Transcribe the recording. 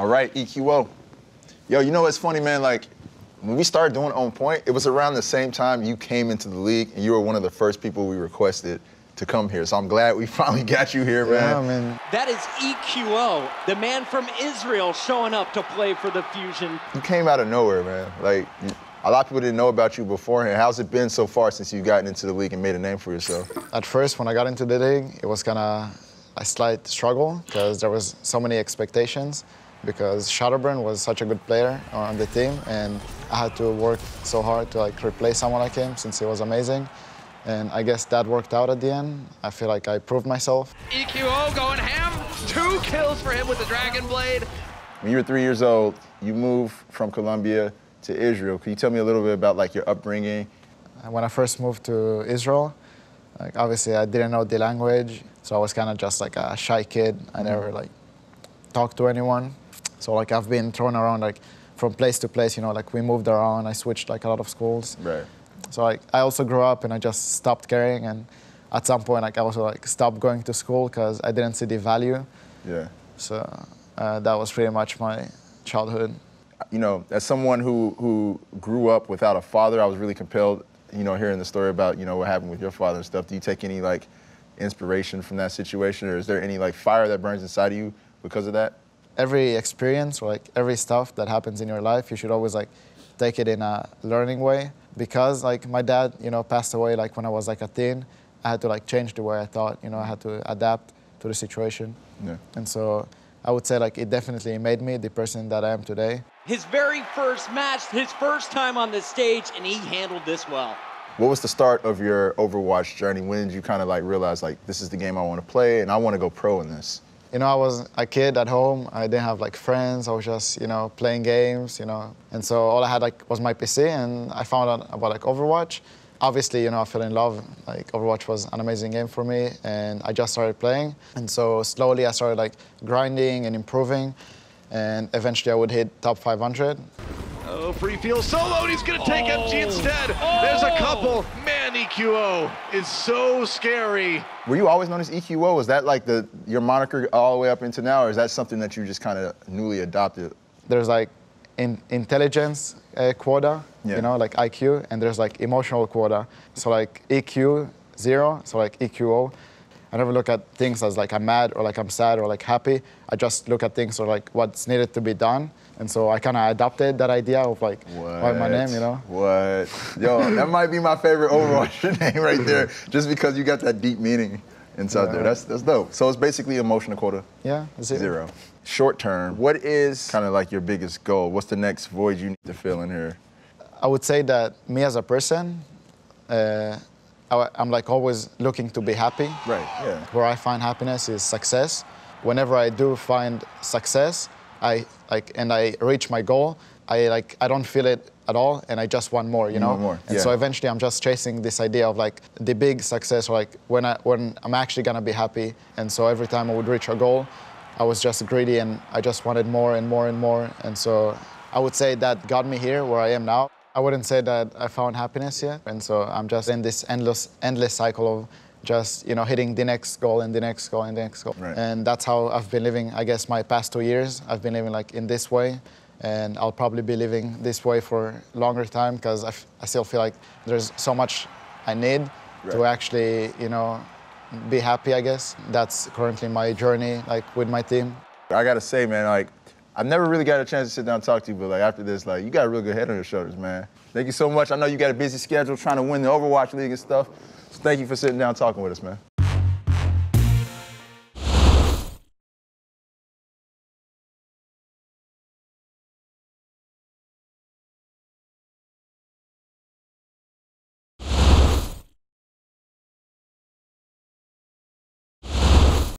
All right, EQO. Yo, you know what's funny, man? Like, when we started doing On Point, it was around the same time you came into the league, and you were one of the first people we requested to come here. So I'm glad we finally got you here, man. Yeah, man. That is EQO, the man from Israel showing up to play for the Fusion. You came out of nowhere, man. Like, a lot of people didn't know about you beforehand. How's it been so far since you've gotten into the league and made a name for yourself? At first, when I got into the league, it was kind of a slight struggle because there was so many expectations because Shadowburn was such a good player on the team, and I had to work so hard to like replace someone like him since he was amazing. And I guess that worked out at the end. I feel like I proved myself. EQO going ham. 2 kills for him with the Dragon Blade. When you were 3 years old, you moved from Colombia to Israel. Can you tell me a little bit about like your upbringing? When I first moved to Israel, like obviously I didn't know the language, so I was kind of just like a shy kid. I never like talked to anyone. So like I've been thrown around like from place to place, you know, like we moved around, I switched like a lot of schools. Right. So like I also grew up and I just stopped caring, and at some point like I also like stopped going to school because I didn't see the value. Yeah. So that was pretty much my childhood. You know, as someone who grew up without a father, I was really compelled, you know, hearing the story about, you know, what happened with your father and stuff. Do you take any like inspiration from that situation, or is there any like fire that burns inside of you because of that? Every experience or like every stuff that happens in your life, you should always like take it in a learning way. Because like my dad, you know, passed away like when I was like a teen, I had to like change the way I thought, you know, I had to adapt to the situation. Yeah. And so I would say like it definitely made me the person that I am today. His very first match, his first time on the stage, and he handled this well. What was the start of your Overwatch journey? When did you kind of like realize like this is the game I want to play and I want to go pro in this? You know, I was a kid at home. I didn't have like friends. I was just, you know, playing games, you know. And so all I had like was my PC, and I found out about like Overwatch. Obviously, you know, I fell in love. Like Overwatch was an amazing game for me, and I just started playing. And so slowly I started like grinding and improving, and eventually I would hit top 500. Oh, free feel solo, and he's gonna take MG instead. There's a couple. Man, EQO is so scary. Were you always known as EQO? Was that like your moniker all the way up into now, or is that something that you just kind of newly adopted? There's like intelligence quota, Yeah. you know, like IQ, and there's like emotional quota. So like EQ 0, so like EQO. I never look at things as like I'm mad or like I'm sad or like happy. I just look at things or like what's needed to be done. And so I kind of adopted that idea of like why my name, you know? What? Yo, that might be my favorite Overwatch name right there, just because you got that deep meaning inside there. That's dope. So it's basically emotional quota. Yeah, 0. Short term, what is kind of like your biggest goal? What's the next void you need to fill in here? I would say that me as a person, I'm like always looking to be happy. Right, yeah. Where I find happiness is success. Whenever I do find success, I reach my goal, I don't feel it at all, and I just want more, you know? Want more, and yeah. so eventually I'm just chasing this idea of like the big success, or like when I'm actually gonna be happy. And so every time I would reach a goal, I was just greedy and I just wanted more and more and more. And so I would say that got me here where I am now. I wouldn't say that I found happiness yet. And so I'm just in this endless cycle of just, you know, hitting the next goal and the next goal and the next goal. Right. And that's how I've been living, I guess, my past 2 years. I've been living like in this way, and I'll probably be living this way for a longer time because I still feel like there's so much I need to actually, you know, be happy, I guess. That's currently my journey, like with my team. I gotta say, man, like, I've never really got a chance to sit down and talk to you, but like after this, like, you got a real good head on your shoulders, man. Thank you so much. I know you got a busy schedule trying to win the Overwatch League and stuff. So thank you for sitting down and talking with us, man.